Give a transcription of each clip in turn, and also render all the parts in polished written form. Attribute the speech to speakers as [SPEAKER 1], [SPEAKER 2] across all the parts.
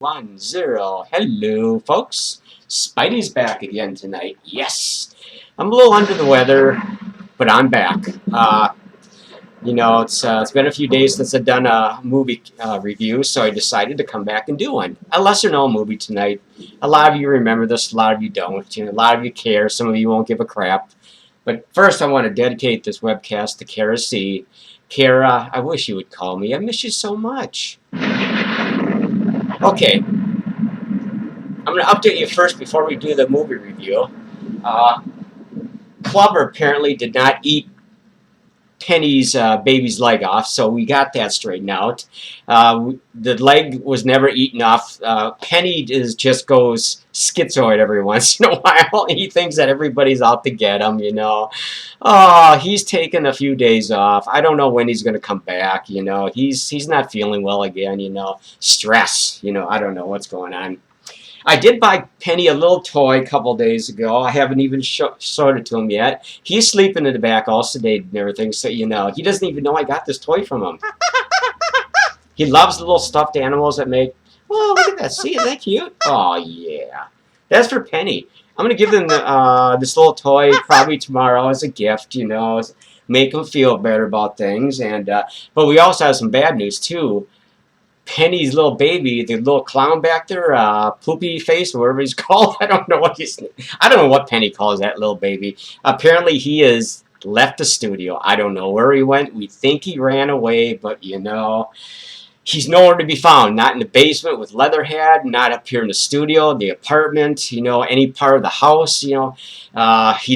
[SPEAKER 1] 10. Hello, folks. Spidey's back again tonight. Yes. I'm a little under the weather, but I'm back. It's been a few days since I've done a movie review, so I decided to come back and do one. A lesser-known movie tonight. A lot of you remember this, a lot of you don't. A lot of you care, some of you won't give a crap. But first, I want to dedicate this webcast to Kara C. Kara, I wish you would call me. I miss you so much. Okay, I'm going to update you first before we do the movie review. Clubber apparently did not eat Penny's baby's leg off, so we got that straightened out. The leg was never eaten off. Penny just goes schizoid every once in a while. He thinks that everybody's out to get him, Oh, he's taken a few days off. I don't know when he's going to come back, He's not feeling well again, Stress, I don't know what's going on. I did buy Penny a little toy a couple days ago. I haven't even showed it to him yet. He's sleeping in the back, all sedated and everything, so he doesn't even know I got this toy from him. He loves the little stuffed animals that make... Oh, look at that. See, isn't that cute? Oh, yeah. That's for Penny. I'm going to give him this little toy probably tomorrow as a gift, make him feel better about things. But we also have some bad news, too. Penny's little baby, the little clown back there, Poopy Face, or whatever he's called. I don't know what Penny calls that little baby. Apparently, he has left the studio. I don't know where he went. We think he ran away, but he's nowhere to be found. Not in the basement with Leatherhead, not up here in the studio, the apartment, any part of the house. He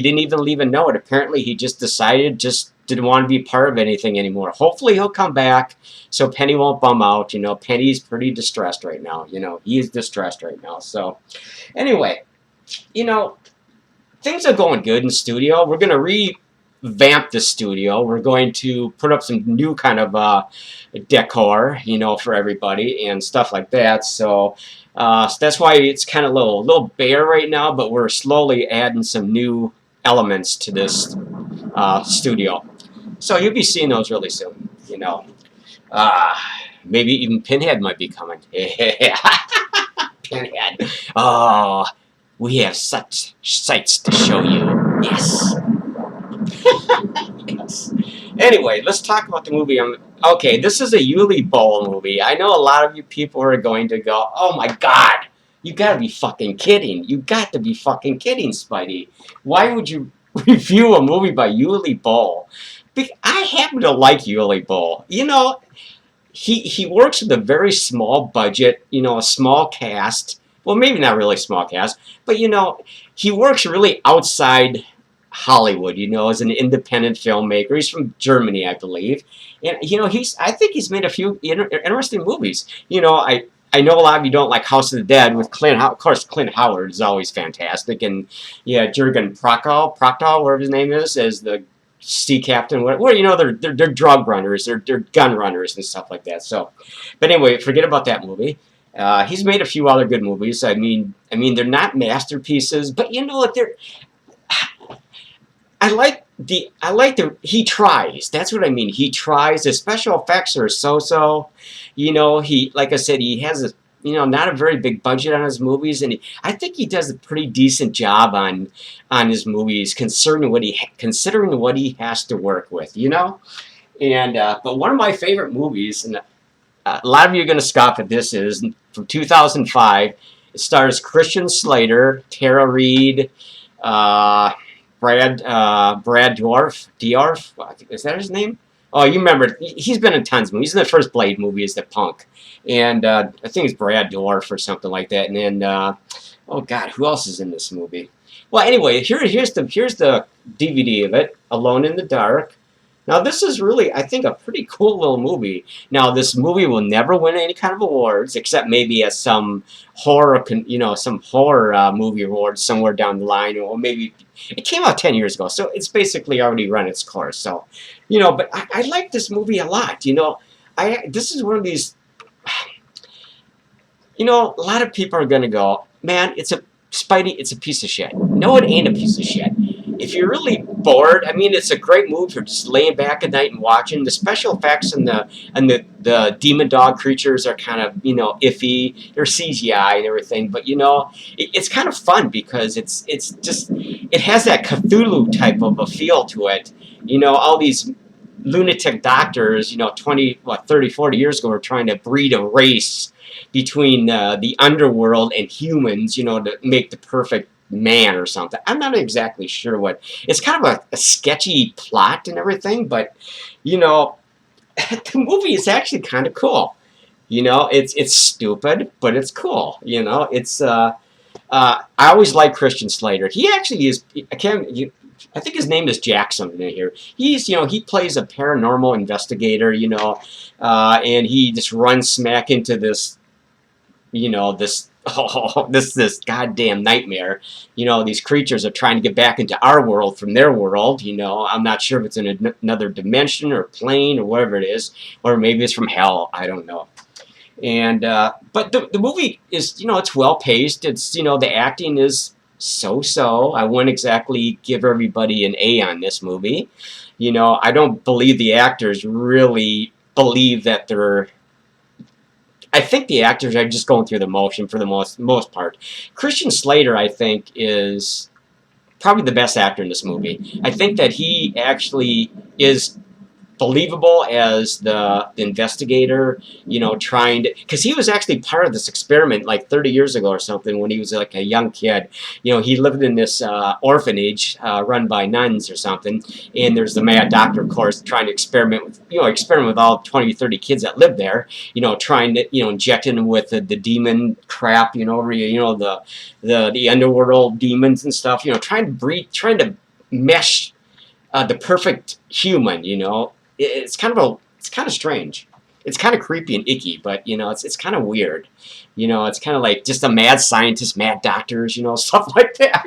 [SPEAKER 1] didn't even leave a note. Apparently, he just decided didn't want to be part of anything anymore. Hopefully he'll come back so Penny won't bum out. Penny's pretty distressed right now. He is distressed right now. So anyway, things are going good in the studio. We're going to revamp the studio. We're going to put up some new kind of decor, for everybody and stuff like that. So that's why it's kind of a little bare right now, but we're slowly adding some new elements to this studio. So you'll be seeing those really soon, Maybe even Pinhead might be coming. Pinhead. Oh, we have such sights to show you. Yes. Yes. Anyway, let's talk about the movie. Okay, this is a Yuli Boll movie. I know a lot of you people are going to go, oh my God, you gotta be fucking kidding. You got to be fucking kidding, Spidey. Why would you review a movie by Yuli Boll? I happen to like Yuli Boll. He works with a very small budget, a small cast. Well, maybe not really small cast, but he works really outside Hollywood, as an independent filmmaker. He's from Germany, I believe. And, I think he's made a few interesting movies. I know a lot of you don't like House of the Dead with Clint. Of course, Clint Howard is always fantastic. And, yeah, Jurgen Prochnow, whatever his name is, as the sea captain. They're drug runners. They're gun runners and stuff like that. So, but anyway, forget about that movie. He's made a few other good movies. I mean, they're not masterpieces, but they're... he tries. That's what I mean. He tries. His special effects are so-so. Like I said, he has not a very big budget on his movies, and I think he does a pretty decent job on his movies, considering what he has to work with, And but one of my favorite movies, and a lot of you are going to scoff at this, is from 2005. It stars Christian Slater, Tara Reid, Brad Dorff, is that his name? Oh, you remember, he's been in tons of movies. He's in the first Blade movie as the punk. And I think it's Brad Dorff or something like that. And then, oh God, who else is in this movie? Well, anyway, here's the DVD of it, Alone in the Dark. Now, this is really, I think, a pretty cool little movie. Now, this movie will never win any kind of awards, except maybe at some horror, movie awards somewhere down the line, or maybe it came out 10 years ago, so it's basically already run its course. So, but I like this movie a lot. This is one of these. A lot of people are gonna go, man, Spidey, it's a piece of shit. No, it ain't a piece of shit. if you're really bored, I mean, it's a great movie for just laying back at night and watching. The special effects and the demon dog creatures are kind of, iffy. They're CGI and everything, but it's kind of fun because it's just, it has that Cthulhu type of a feel to it. All these lunatic doctors, 20, 30, 40 years ago were trying to breed a race between the underworld and humans, to make the perfect man or something. I'm not exactly sure what. It's kind of a sketchy plot and everything, but the movie is actually kind of cool. It's stupid, but it's cool. It's I always like Christian Slater. He actually is. I think his name is Jackson in here. He's, he plays a paranormal investigator, and he just runs smack into this, this goddamn nightmare. These creatures are trying to get back into our world from their world. I'm not sure if it's in another dimension or plane or whatever it is, or maybe it's from hell. I don't know. And but the movie is, it's well paced. It's, the acting is so-so. I wouldn't exactly give everybody an A on this movie. I don't believe the actors really believe that they're. I think the actors are just going through the motion for the most part. Christian Slater, I think, is probably the best actor in this movie. I think that he actually is believable as the investigator, trying to, because he was actually part of this experiment like 30 years ago or something when he was like a young kid. He lived in this orphanage run by nuns or something, and there's the mad doctor, of course, trying to experiment with all 20 or 30 kids that live there, trying to, injecting them with the demon crap, the underworld demons and stuff, trying to mesh the perfect human, it's kind of strange. It's kind of creepy and icky, but it's kind of weird. It's kind of like just a mad scientist, mad doctors, stuff like that.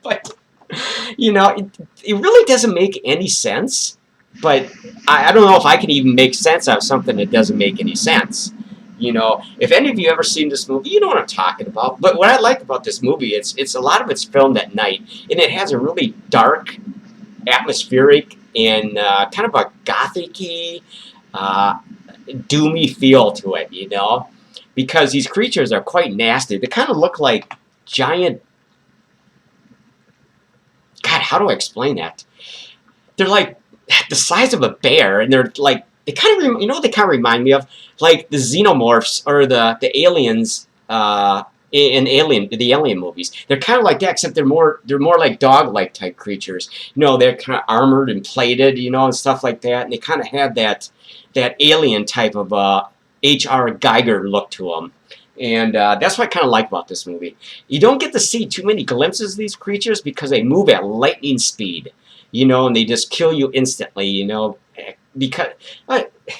[SPEAKER 1] But it really doesn't make any sense. But I don't know if I can even make sense out of something that doesn't make any sense. If any of you ever seen this movie, you know what I'm talking about. But what I like about this movie, it's a lot of it's filmed at night, and it has a really dark, atmospheric, and kind of a gothic-y, doomy feel to it, because these creatures are quite nasty. They kind of look like giant. God, how do I explain that? They're like the size of a bear, and they're like they kind of what they kind of remind me of, like the xenomorphs or the aliens. In the Alien movies, they're kind of like that, except they're more like dog-like type creatures. They're kind of armored and plated, and stuff like that. And they kind of have that alien type of H.R. Geiger look to them. And that's what I kind of like about this movie. You don't get to see too many glimpses of these creatures because they move at lightning speed, and they just kill you instantly, because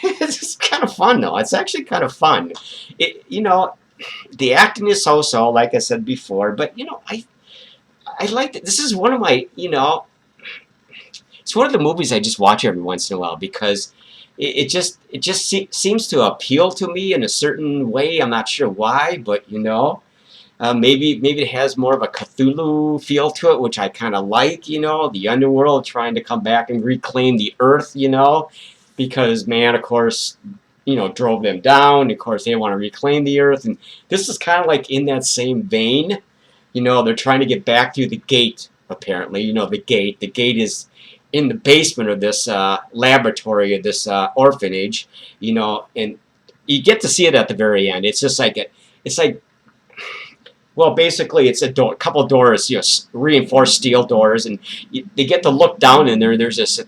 [SPEAKER 1] it's just kind of fun though. It's actually kind of fun. The acting is so-so, like I said before, but I like it. This is one of my, it's one of the movies I just watch every once in a while because it just seems to appeal to me in a certain way. I'm not sure why, but maybe it has more of a Cthulhu feel to it, which I kind of like. The underworld trying to come back and reclaim the earth. Because man, of course, drove them down. Of course, they want to reclaim the earth, and this is kind of like in that same vein. They're trying to get back through the gate. Apparently, the gate. The gate is in the basement of this laboratory of this orphanage. And you get to see it at the very end. It's just like well, basically, it's a couple doors, reinforced steel doors, and they get to look down in there. There's this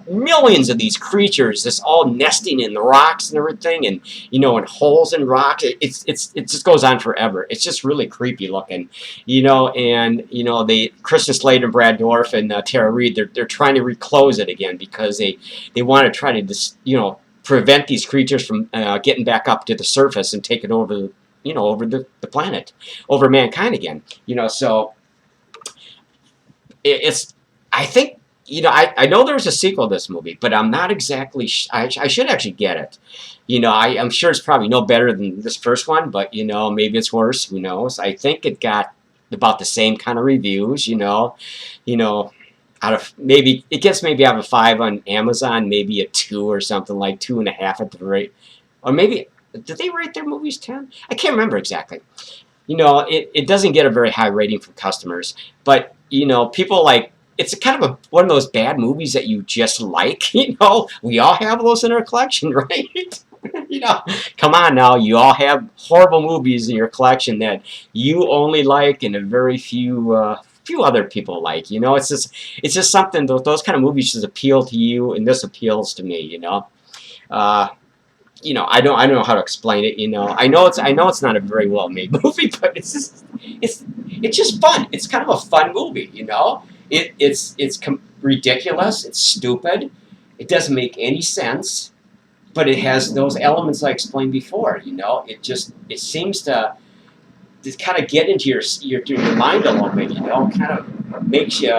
[SPEAKER 1] millions of these creatures, this all nesting in the rocks and everything, and in holes in rocks. It just goes on forever. It's just really creepy looking, and they Christian Slater, Brad Dorff, and Tara Reid, they're trying to reclose it again because they want to try to just prevent these creatures from getting back up to the surface and taking over over the planet, over mankind again. So it's I think. I know there's a sequel to this movie, but I'm not exactly. I should actually get it. I'm sure it's probably no better than this first one, but maybe it's worse. Who knows? I think it got about the same kind of reviews, you know, out of maybe it gets maybe out of a 5 on Amazon, maybe a 2 or something, like 2.5 at the rate, or maybe did they rate their movies 10? I can't remember exactly. It doesn't get a very high rating from customers, but people like it's kind of one of those bad movies that you just like. We all have those in our collection, right? Come on now, you all have horrible movies in your collection that you only like and a very few other people like. It's just something. Those kind of movies just appeal to you, and this appeals to me. Uh, I don't know how to explain it. I know it's not a very well made movie, but it's just fun. It's kind of a fun movie. It's ridiculous. It's stupid. It doesn't make any sense, but it has those elements I explained before. It seems to just kind of get into your mind a little bit. Kind of makes you.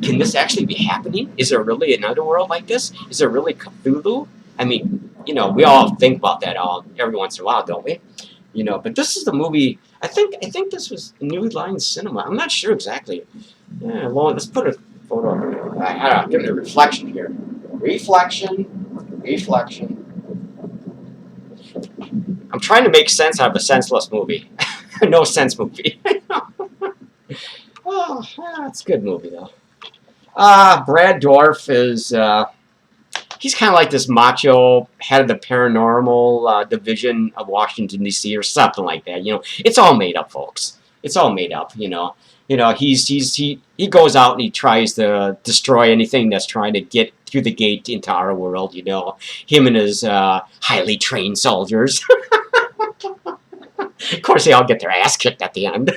[SPEAKER 1] Can this actually be happening? Is there really an underworld like this? Is there really Cthulhu? I mean, we all think about that every once in a while, don't we? But this is the movie. I think this was New Line Cinema. I'm not sure exactly. Yeah, well, let's put a photo. I don't know, give it a reflection here. Reflection. I'm trying to make sense out of a senseless movie. No sense movie. Oh, it's a good movie though. Brad Dorff is. He's kind of like this macho head of the paranormal division of Washington D.C. or something like that. It's all made up, folks. It's all made up. He goes out and he tries to destroy anything that's trying to get through the gate into our world. Him and his highly trained soldiers. Of course, they all get their ass kicked at the end,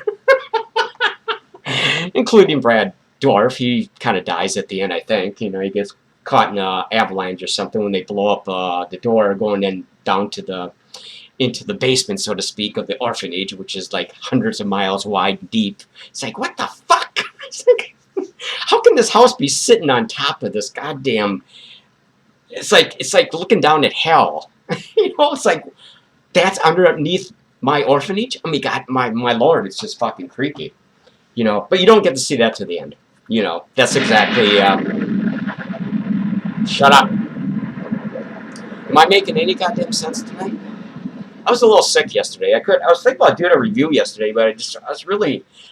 [SPEAKER 1] including Brad Dorff. He kind of dies at the end, I think. He gets caught in an avalanche or something when they blow up the door going in down into the basement, so to speak, of the orphanage, which is like hundreds of miles wide and deep. It's like, what the fuck? How can this house be sitting on top of this goddamn? It's like looking down at hell. It's like that's underneath my orphanage. I mean, God, my lord, it's just fucking creepy. But you don't get to see that to the end. That's exactly. Shut up. Am I making any goddamn sense tonight? I was a little sick yesterday. I was thinking about doing a review yesterday, but I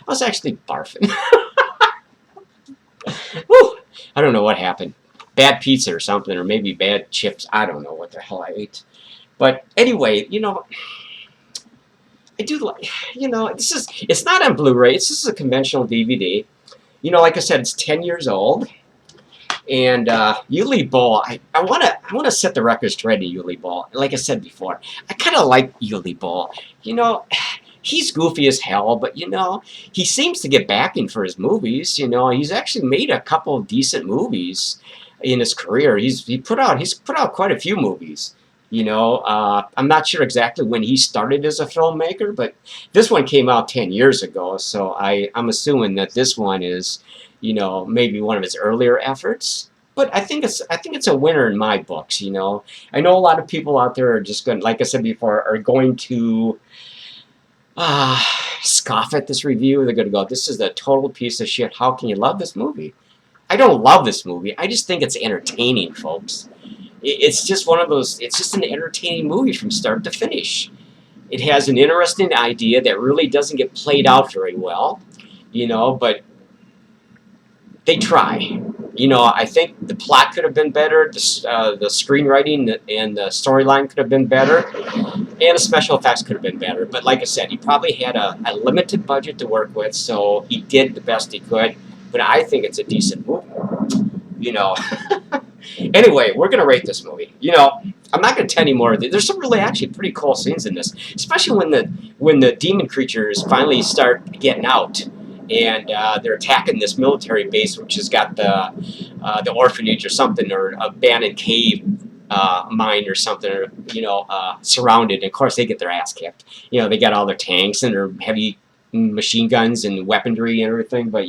[SPEAKER 1] was actually barfing. Whew. I don't know what happened. Bad pizza or something, or maybe bad chips. I don't know what the hell I ate. But anyway, I do like, it's not on Blu-ray. This is a conventional DVD. Like I said, it's 10 years old. And Yuli Boll, I want to set the record straight to Yuli Boll. Like I said before, I kind of like Yuli Boll. He's goofy as hell, but he seems to get backing for his movies. He's actually made a couple of decent movies in his career. He's put out quite a few movies. I'm not sure exactly when he started as a filmmaker, but this one came out 10 years ago, so I'm assuming that this one is maybe one of his earlier efforts. But I think it's a winner in my books. I know a lot of people out there are just going, like I said before, are going to scoff at this review. They're going to go, "This is a total piece of shit. How can you love this movie?" I don't love this movie. I just think it's entertaining, folks. It's just one of those. It's just an entertaining movie from start to finish. It has an interesting idea that really doesn't get played out very well, but they try. I think the plot could have been better, the screenwriting and the storyline could have been better, and the special effects could have been better. But like I said, he probably had a limited budget to work with, so he did the best he could. But I think it's a decent movie. Anyway, we're going to rate this movie. I'm not going to tell you more. There's some really actually pretty cool scenes in this, especially when the demon creatures finally start getting out. And they're attacking this military base, which has got the orphanage or something, or abandoned cave mine or something, or surrounded. And of course, they get their ass kicked. They got all their tanks and their heavy machine guns and weaponry and everything, but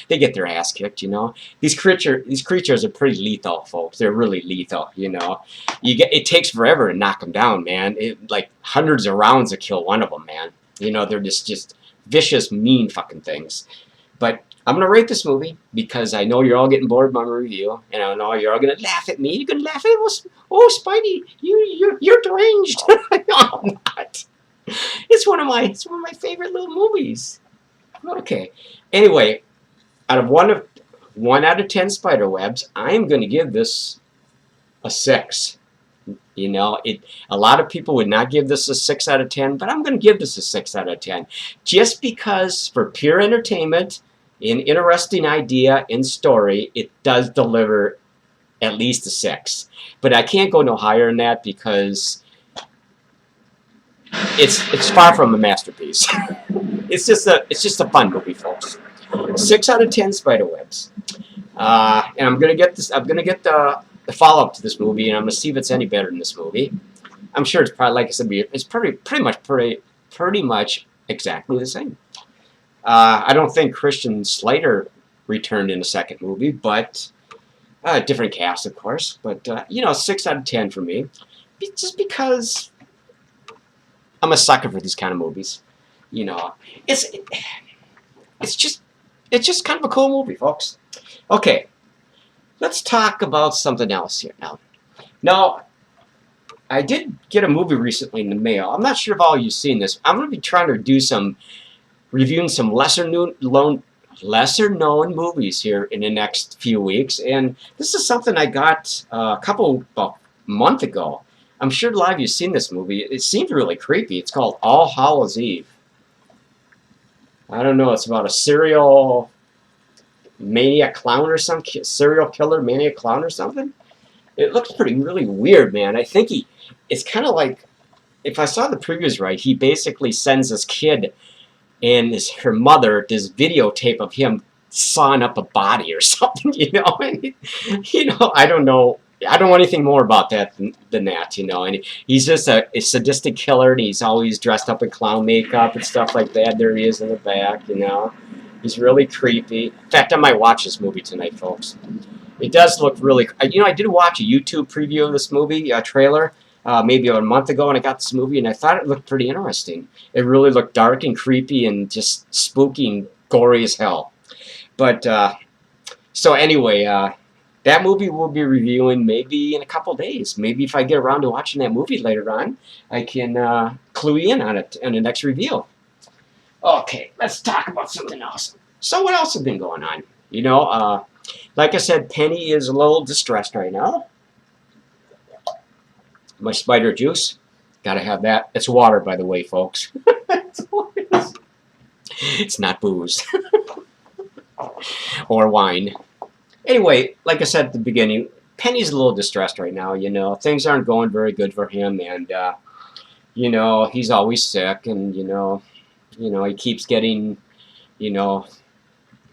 [SPEAKER 1] they get their ass kicked. These creatures are pretty lethal, folks. They're really lethal. It takes forever to knock them down, man. Like hundreds of rounds to kill one of them, man. They're just vicious, mean fucking things. But I'm going to rate this movie because I know you're all getting bored by my review, and I know you're all going to laugh at me. You're going to laugh at us. Oh, Spidey, you're deranged. No, I'm not. It's one of my favorite little movies. Okay. Anyway, out of 1 out of 10 Spiderwebs, I'm going to give this a 6. You know, a lot of people would not give this a 6 out of 10, but I'm going to give this a 6 out of 10. Just because for pure entertainment, an interesting idea and story, it does deliver at least a 6. But I can't go no higher than that because it's far from a masterpiece. It's just a fun movie, folks. 6 out of 10 Spiderwebs. And I'm gonna get the follow-up to this movie, and I'm gonna see if it's any better than this movie. I'm sure it's probably, like I said, it's pretty much exactly the same. I don't think Christian Slater returned in the second movie, but different cast, of course. But you know, 6 out of 10 for me, just because I'm a sucker for these kind of movies. You know, it's just kind of a cool movie, folks. Okay, let's talk about something else here now. Now, I did get a movie recently in the mail. I'm not sure if all of you've seen this. I'm going to be trying to do reviewing some lesser known movies here in the next few weeks. And this is something I got a month ago. I'm sure a lot of you have seen this movie. It seems really creepy. It's called All Hallows Eve. I don't know. It's about a serial maniac clown or something. Serial killer maniac clown or something. It looks really weird, man. I think it's kind of like, if I saw the previews right, he basically sends this kid and her mother this videotape of him sawing up a body or something, you know. And, you know, I don't know anything more about that than that, you know. And he's just a sadistic killer, and he's always dressed up in clown makeup and stuff like that. There he is in the back, you know. He's really creepy. In fact, I might watch this movie tonight, folks. It does look really... You know, I did watch a YouTube preview of this movie, a trailer, maybe a month ago, and I got this movie, and I thought it looked pretty interesting. It really looked dark and creepy and just spooky and gory as hell. But, so anyway, that movie we'll be reviewing maybe in a couple days. Maybe if I get around to watching that movie later on, I can clue you in on it in the next review. Okay, let's talk about something else. So what else has been going on? You know, like I said, Penny is a little distressed right now. My spider juice, gotta have that. It's water, by the way, folks. It's not booze. Or wine. Anyway, like I said at the beginning, Penny's a little distressed right now, you know. Things aren't going very good for him, and, you know, he's always sick, and, you know, he keeps getting, you know,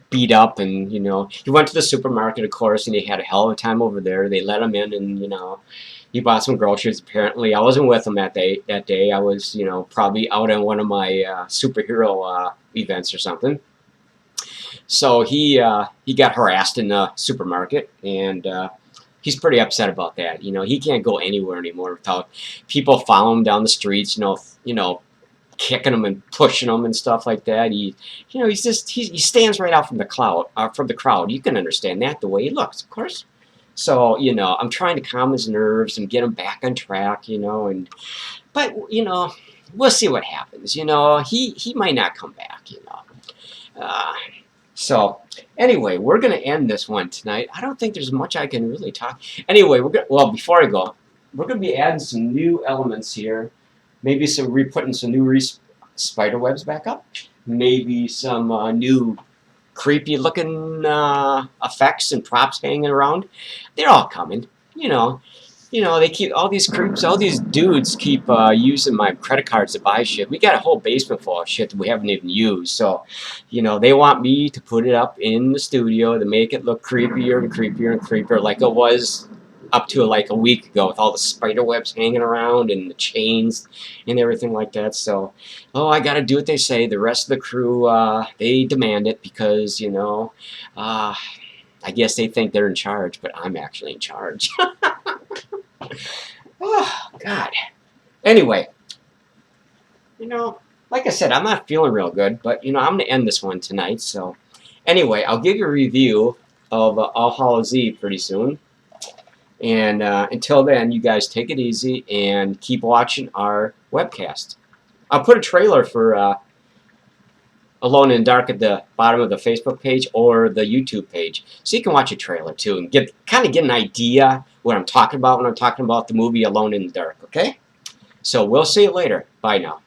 [SPEAKER 1] beat up, and, you know, he went to the supermarket, of course, and he had a hell of a time over there. They let him in, and, you know, he bought some groceries, apparently. I wasn't with him that day. I was, you know, probably out on one of my superhero events or something. So he got harassed in the supermarket, and he's pretty upset about that. You know, he can't go anywhere anymore without people following him down the streets, you know, kicking him and pushing him and stuff like that. You know, he stands right out from the crowd. You can understand that, the way he looks, of course. So, you know, I'm trying to calm his nerves and get him back on track, you know, but, you know, we'll see what happens. You know, he might not come back, you know. So, anyway, we're going to end this one tonight. I don't think there's much I can really talk. Anyway, well, before I go, we're going to be adding some new elements here. Maybe putting some new spider webs back up. Maybe some new creepy looking effects and props hanging around. They're all coming, you know. You know, they keep all these dudes keep using my credit cards to buy shit. We got a whole basement full of shit that we haven't even used. So, you know, they want me to put it up in the studio to make it look creepier and creepier and creepier, like it was up to like a week ago, with all the spider webs hanging around and the chains and everything like that. So, oh, I got to do what they say. The rest of the crew, they demand it because, you know, I guess they think they're in charge, but I'm actually in charge. Oh, God. Anyway, you know, like I said, I'm not feeling real good, but, you know, I'm going to end this one tonight. So, anyway, I'll give you a review of All Hallows Eve pretty soon. And until then, you guys take it easy and keep watching our webcast. I'll put a trailer for Alone in the Dark at the bottom of the Facebook page or the YouTube page, so you can watch a trailer too and kind of get an idea what I'm talking about when I'm talking about the movie Alone in the Dark. Okay? So we'll see you later. Bye now.